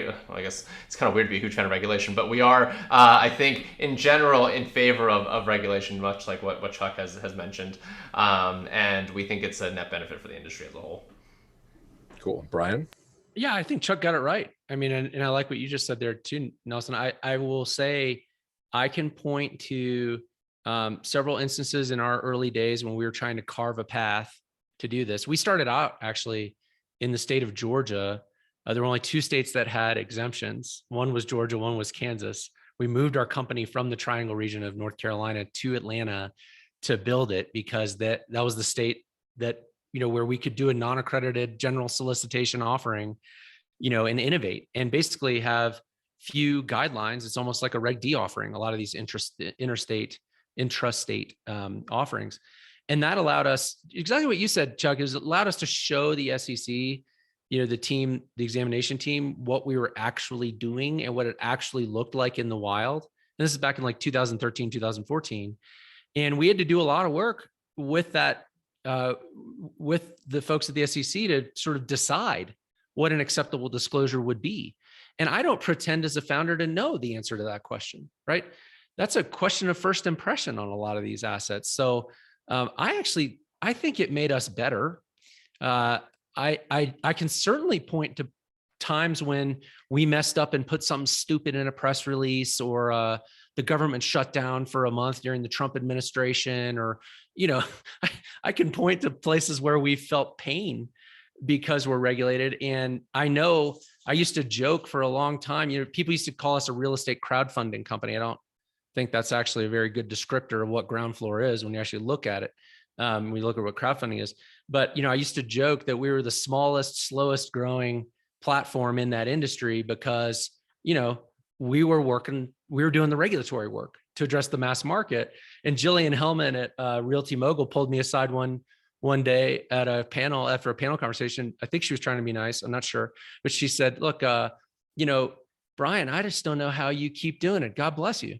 guess it's kind of weird to be a huge fan of regulation, but we are, I think, in general, in favor of regulation, much like what Chuck has mentioned. And we think it's a net benefit for the industry as a whole. Cool. Brian? Yeah, I think Chuck got it right. I mean, and I like what you just said there too, Nelson. I will say I can point to several instances in our early days when we were trying to carve a path to do this. We started out actually in the state of Georgia. There were only 2 states that had exemptions. One was Georgia, one was Kansas. We moved our company from the Triangle region of North Carolina to Atlanta to build it because that was the state that, where we could do a non-accredited general solicitation offering, and innovate and basically have few guidelines. It's almost like a Reg D offering, a lot of these intrastate offerings. And that allowed us, exactly what you said, Chuck, is it allowed us to show the SEC, the examination team, what we were actually doing and what it actually looked like in the wild. And this is back in 2013, 2014. And we had to do a lot of work with that, with the folks at the SEC to sort of decide what an acceptable disclosure would be. And I don't pretend as a founder to know the answer to that question, right? That's a question of first impression on a lot of these assets. So I think it made us better. I can certainly point to times when we messed up and put something stupid in a press release, or the government shut down for a month during the Trump administration, or, I can point to places where we felt pain because we're regulated. And I know I used to joke for a long time, people used to call us a real estate crowdfunding company. I don't think that's actually a very good descriptor of what ground floor is when you actually look at it. We look at what crowdfunding is. But, I used to joke that we were the smallest, slowest growing platform in that industry because, we were doing the regulatory work to address the mass market. And Jillian Hellman at Realty Mogul pulled me aside one day at a panel, after a panel conversation. I think she was trying to be nice. I'm not sure, but she said, look, Brian, I just don't know how you keep doing it. God bless you.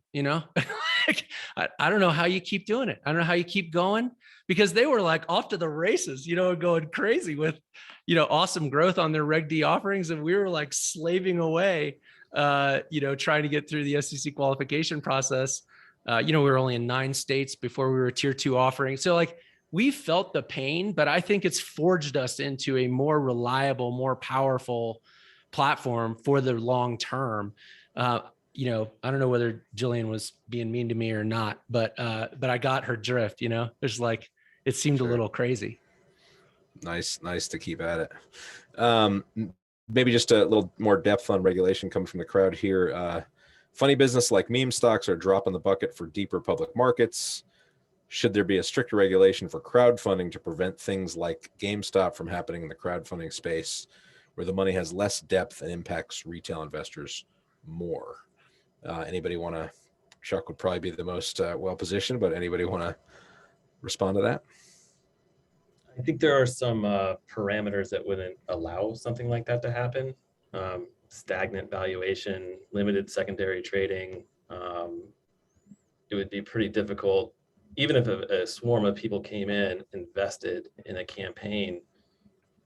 I don't know how you keep doing it. I don't know how you keep going, because they were like off to the races, going crazy with, awesome growth on their Reg D offerings. And we were like slaving away, trying to get through the SEC qualification process. We were only in 9 states before we were a tier 2 offering. So like, we felt the pain, but I think it's forged us into a more reliable, more powerful platform for the long term. I don't know whether Jillian was being mean to me or not, but I got her drift. There's like, it seemed Sure. a little crazy. Nice to keep at it. Maybe just a little more depth on regulation coming from the crowd here. Funny business like meme stocks are dropping the bucket for deeper public markets. Should there be a stricter regulation for crowdfunding to prevent things like GameStop from happening in the crowdfunding space, where the money has less depth and impacts retail investors more? Anybody want to? Chuck would probably be the most well-positioned, but anybody want to respond to that? I think there are some parameters that wouldn't allow something like that to happen. Stagnant valuation, limited secondary trading. It would be pretty difficult, even if a swarm of people came in, invested in a campaign,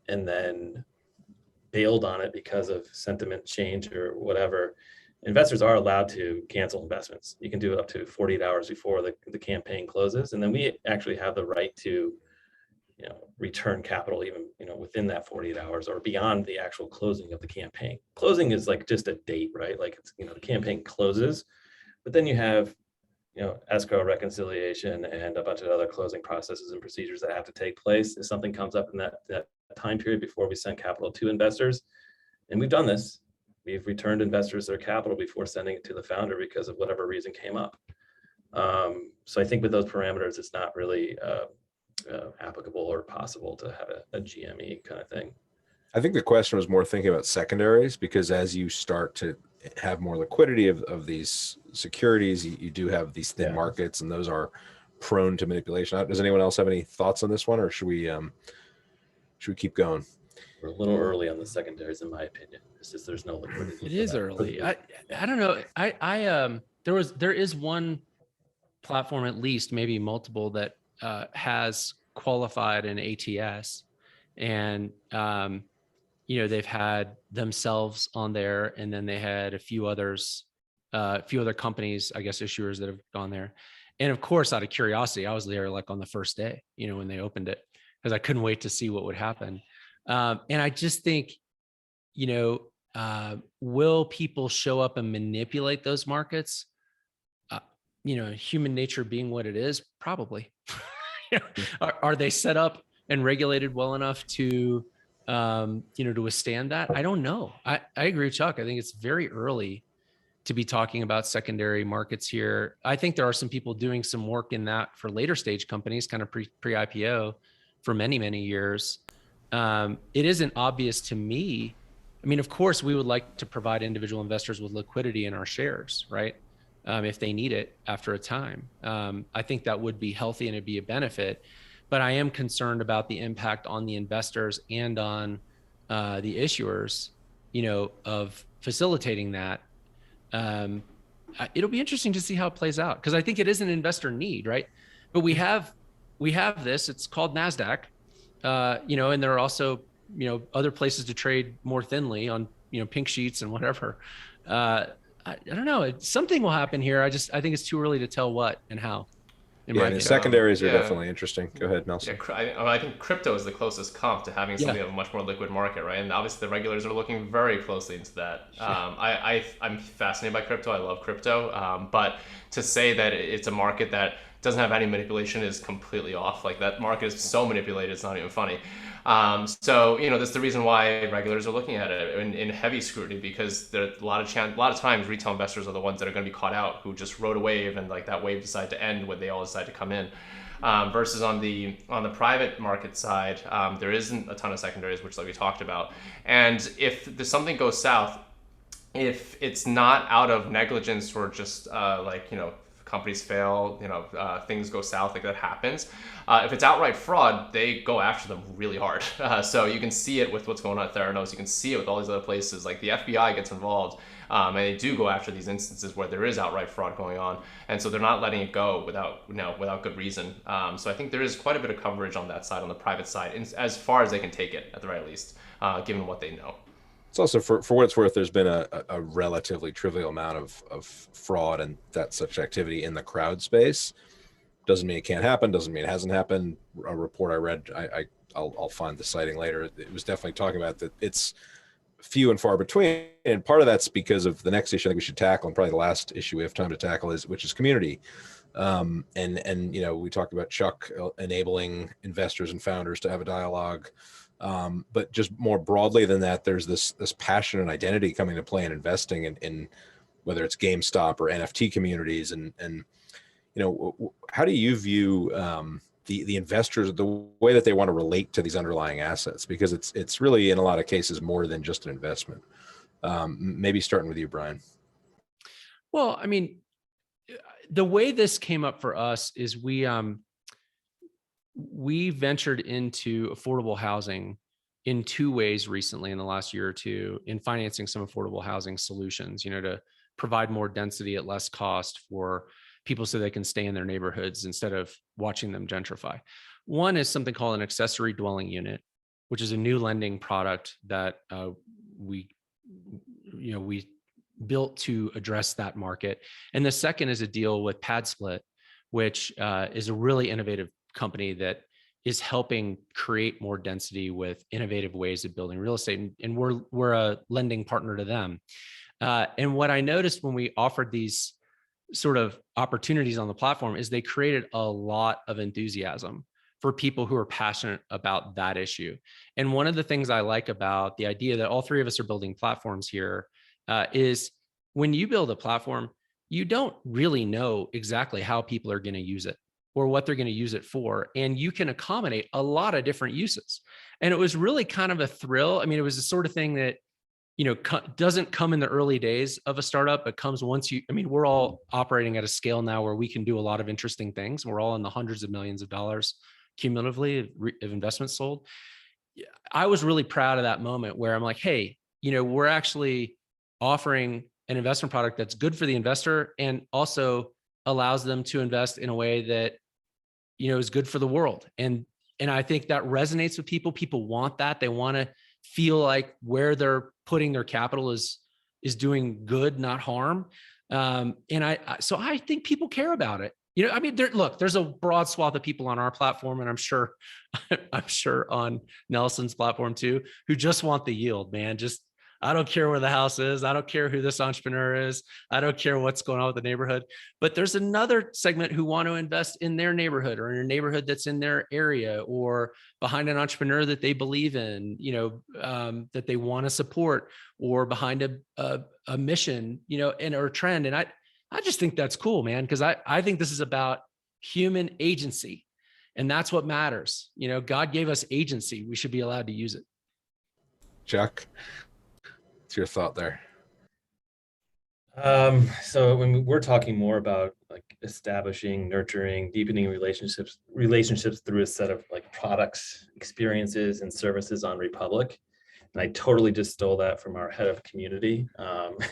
and then bailed on it because of sentiment change or whatever. Investors are allowed to cancel investments. You can do it up to 48 hours before the campaign closes. And then we actually have the right to, return capital even, within that 48 hours or beyond the actual closing of the campaign. Closing is like just a date, right? Like it's, the campaign closes, but then you have, escrow, reconciliation, and a bunch of other closing processes and procedures that have to take place if something comes up in that time period before we send capital to investors. And we've done this. We've returned investors their capital before sending it to the founder because of whatever reason came up. So I think with those parameters, it's not really applicable or possible to have a GME kind of thing. I think the question was more thinking about secondaries, because as you start to have more liquidity of these securities, you do have these thin markets, and those are prone to manipulation. Does anyone else have any thoughts on this one, or should we keep going? We're a little early on the secondaries, in my opinion. It's just there's no liquidity. It is early. I don't know. There is one platform, at least maybe multiple, that has qualified an ATS, and they've had themselves on there, and then they had a few other companies, I guess, issuers that have gone there. And of course, out of curiosity, I was there like on the first day, when they opened it, because I couldn't wait to see what would happen. And I just think, will people show up and manipulate those markets? Human nature being what it is, probably. Are they set up and regulated well enough to withstand that? I don't know. I agree with Chuck. I think it's very early to be talking about secondary markets here. I think there are some people doing some work in that for later stage companies, kind of pre-IPO for many, many years. It isn't obvious to me. I mean, of course, we would like to provide individual investors with liquidity in our shares, right? If they need it after a time. I think that would be healthy and it'd be a benefit, but I am concerned about the impact on the investors and on the issuers, of facilitating that. It'll be interesting to see how it plays out, because I think it is an investor need, right? But we have this, it's called NASDAQ, and there are also, other places to trade more thinly on, pink sheets and whatever. I don't know. Something will happen here. I think it's too early to tell what and how. in Yeah, my and the opinion. secondaries are Yeah. definitely interesting. Go ahead, Yeah, Nelson. I think crypto is the closest comp to having something of a much more liquid market, right? And obviously the regulators are looking very closely into that. I'm fascinated by crypto. I love crypto, but to say that it's a market that doesn't have any manipulation is completely off. Like that market is so manipulated, it's not even funny. So that's the reason why regulators are looking at it in heavy scrutiny, because there a lot of times retail investors are the ones that are going to be caught out, who just rode a wave and like that wave decided to end when they all decide to come in. Versus on the private market side, there isn't a ton of secondaries, which like we talked about. And if something goes south, if it's not out of negligence or just companies fail, things go south, like that happens. If it's outright fraud, they go after them really hard. So you can see it with what's going on at Theranos. You can see it with all these other places. Like the FBI gets involved, and they do go after these instances where there is outright fraud going on, and so they're not letting it go without good reason. So I think there is quite a bit of coverage on that side, on the private side, as far as they can take it, at the very least, given what they know. It's also, for what it's worth, there's been a relatively trivial amount of fraud and that such activity in the crowd space. Doesn't mean it can't happen. Doesn't mean it hasn't happened. A report I read, I'll find the citing later. It was definitely talking about that it's few and far between, and part of that's because of the next issue I think we should tackle, and probably the last issue we have time to tackle, which is community. And we talked about Chuck enabling investors and founders to have a dialogue. But just more broadly than that, there's this passion and identity coming to play in investing in whether it's GameStop or NFT communities. And how do you view the investors, the way that they want to relate to these underlying assets? Because it's really in a lot of cases more than just an investment. Maybe starting with you, Brian. Well, I mean, the way this came up for us is we ventured into affordable housing in two ways recently in the last year or two, in financing some affordable housing solutions, to provide more density at less cost for people so they can stay in their neighborhoods instead of watching them gentrify. One is something called an accessory dwelling unit, which is a new lending product that we built to address that market. And the second is a deal with PadSplit, which is a really innovative company that is helping create more density with innovative ways of building real estate. And we're a lending partner to them. And what I noticed when we offered these sort of opportunities on the platform is they created a lot of enthusiasm for people who are passionate about that issue. And one of the things I like about the idea that all three of us are building platforms here is when you build a platform, you don't really know exactly how people are going to use it or what they're going to use it for. And you can accommodate a lot of different uses. And it was really kind of a thrill. I mean, it was the sort of thing that, doesn't come in the early days of a startup, but comes once we're all operating at a scale now where we can do a lot of interesting things. We're all in the hundreds of millions of dollars cumulatively of investments sold. I was really proud of that moment where I'm like, hey, we're actually offering an investment product that's good for the investor and also allows them to invest in a way that, is good for the world. And I think that resonates with people. People want that. They want to feel like where they're putting their capital is doing good, not harm. So I think people care about it. There's a broad swath of people on our platform, and I'm sure on Nelson's platform too, who just want the yield, man. I don't care where the house is. I don't care who this entrepreneur is. I don't care what's going on with the neighborhood. But there's another segment who want to invest in their neighborhood or in a neighborhood that's in their area or behind an entrepreneur that they believe in, that they want to support, or behind a mission, and or a trend. And I just think that's cool, man, because I think this is about human agency. And that's what matters. God gave us agency. We should be allowed to use it. Chuck, what's your thought there? So when we're talking more about like establishing, nurturing, deepening relationships through a set of like products, experiences, and services on Republic. And I totally just stole that from our head of community.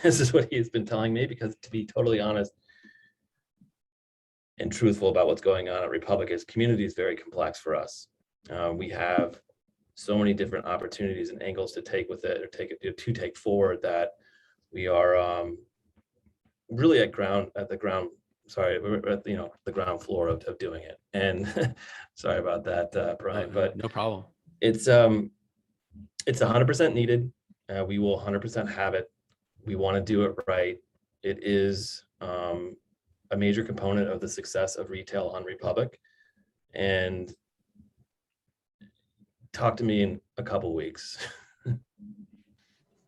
This is what he has been telling me, because to be totally honest and truthful about what's going on at Republic, is community is very complex for us. We have so many different opportunities and angles to take with it, or to take forward, that we are really at the ground sorry, we're at the ground floor of doing it. And sorry about that, Brian, but no problem. it's 100% needed. We will 100% have it. We want to do it right. It is a major component of the success of retail on Republic. And talk to me in a couple weeks.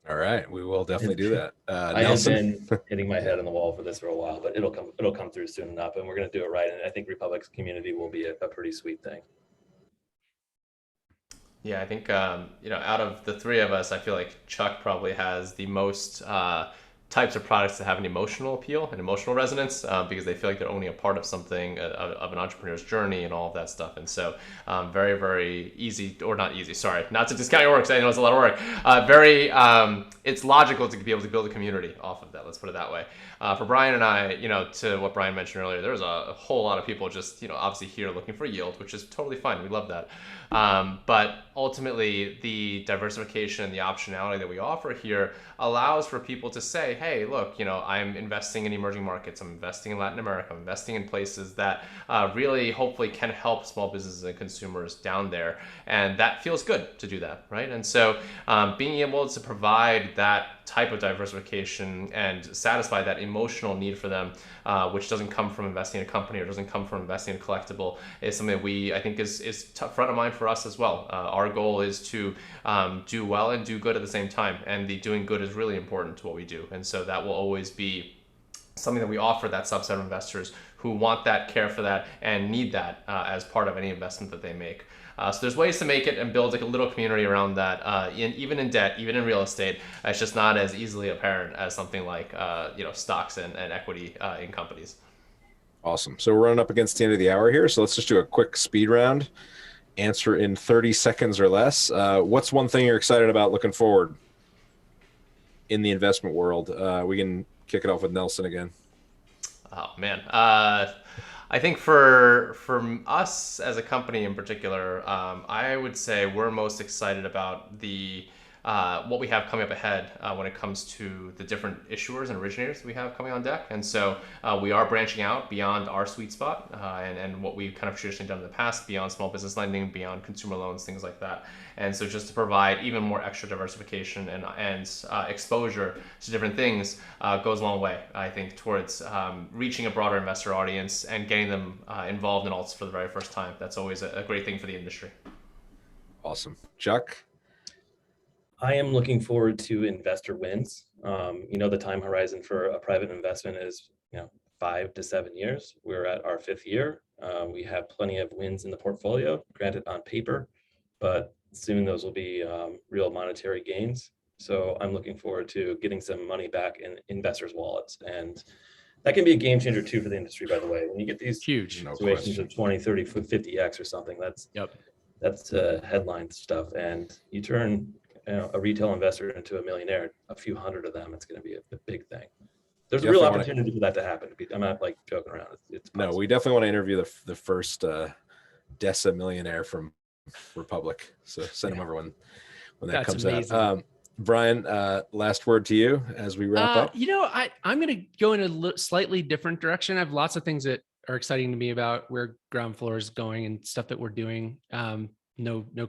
All right, we will definitely do that. I have Nelson? been hitting my head on the wall for this for a while, but it'll come through soon enough, and we're going to do it right. And I think Republic's community will be a pretty sweet thing. Yeah, I think out of the three of us, I feel like Chuck probably has the most types of products that have an emotional appeal and emotional resonance because they feel like they're only a part of something of an entrepreneur's journey and all of that stuff. And so very, very easy, or not easy, sorry, not to discount your work, because I know it's a lot of work. It's logical to be able to build a community off of that. Let's put it that way. For Brian and I, to what Brian mentioned earlier, there's a whole lot of people just, obviously here looking for yield, which is totally fine. We love that. But ultimately, the diversification and the optionality that we offer here allows for people to say, hey, look, I'm investing in emerging markets. I'm investing in Latin America. I'm investing in places that really hopefully can help small businesses and consumers down there. And that feels good to do that, right? And so being able to provide that type of diversification and satisfy that emotional need for them, which doesn't come from investing in a company or doesn't come from investing in a collectible, is something that I think is front of mind for us as well. Our goal is to do well and do good at the same time, and the doing good is really important to what we do. And so that will always be something that we offer that subset of investors who want that, care for that, and need that as part of any investment that they make. So there's ways to make it and build like a little community around that, even in debt, even in real estate. It's just not as easily apparent as something like stocks and equity in companies. Awesome. So we're running up against the end of the hour here. So let's just do a quick speed round. Answer in 30 seconds or less. What's one thing you're excited about looking forward in the investment world? We can kick it off with Nelson again. Oh man. I think for us as a company in particular, I would say we're most excited about what we have coming up ahead when it comes to the different issuers and originators we have coming on deck. And so we are branching out beyond our sweet spot and what we've kind of traditionally done in the past, beyond small business lending, beyond consumer loans, things like that. And so just to provide even more extra diversification and exposure to different things goes a long way, I think, towards reaching a broader investor audience and getting them involved in alts for the very first time. That's always a great thing for the industry. Awesome. Chuck? I am looking forward to investor wins. The time horizon for a private investment is 5 to 7 years. We're at our 5th year. We have plenty of wins in the portfolio, granted on paper, but soon those will be real monetary gains. So I'm looking forward to getting some money back in investors' wallets. And that can be a game changer too for the industry, by the way. When you get these huge situations of 20, 30, 50x or something, that's headline stuff. And you turn a retail investor into a millionaire, a few hundred of them, it's going to be a big thing. There's a real opportunity for that to happen. I'm not like joking around. It's no, we definitely want to interview the first DESA millionaire from Republic. So send him over when that comes amazing. Out. Brian, last word to you as we wrap up. I'm going to go in a slightly different direction. I have lots of things that are exciting to me about where Ground Floor is going and stuff that we're doing. No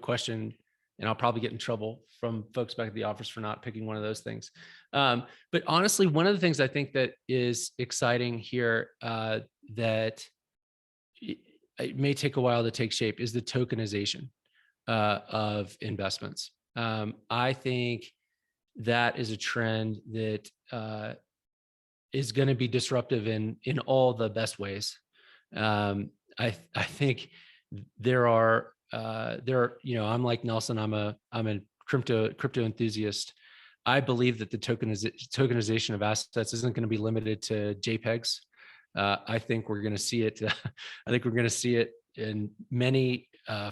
question. And I'll probably get in trouble from folks back at the office for not picking one of those things. But honestly, one of the things I think that is exciting here that it may take a while to take shape is the tokenization of investments. I think that is a trend that is going to be disruptive in all the best ways. I think there are, I'm like Nelson. I'm a crypto enthusiast. I believe that the tokenization of assets isn't going to be limited to JPEGs. I think we're going to see it. I think we're going to see it in many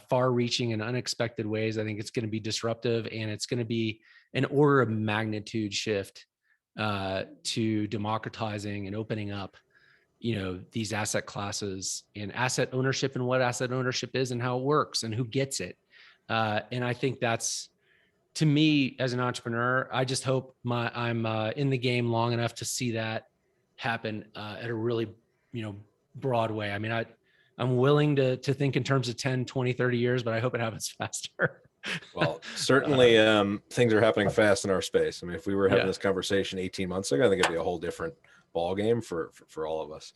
far-reaching and unexpected ways. I think it's going to be disruptive, and it's going to be an order of magnitude shift to democratizing and opening up these asset classes and asset ownership and what asset ownership is and how it works and who gets it. And I think that's, to me as an entrepreneur, I just hope I'm in the game long enough to see that happen at a really broad way. I mean, I'm willing to think in terms of 10, 20, 30 years, but I hope it happens faster. Well, certainly things are happening fast in our space. I mean, if we were having this conversation 18 months ago, I think it'd be a whole different ball game for all of us.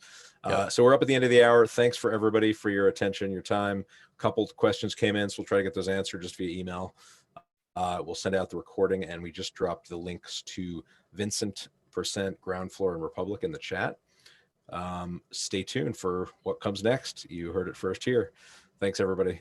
So we're up at the end of the hour. Thanks for everybody for your attention, your time. A couple questions came in, so we'll try to get those answered just via email. We'll send out the recording, and we just dropped the links to Vincent, Percent, Ground Floor, and Republic in the chat. Stay tuned for what comes next. You heard it first here. Thanks, everybody.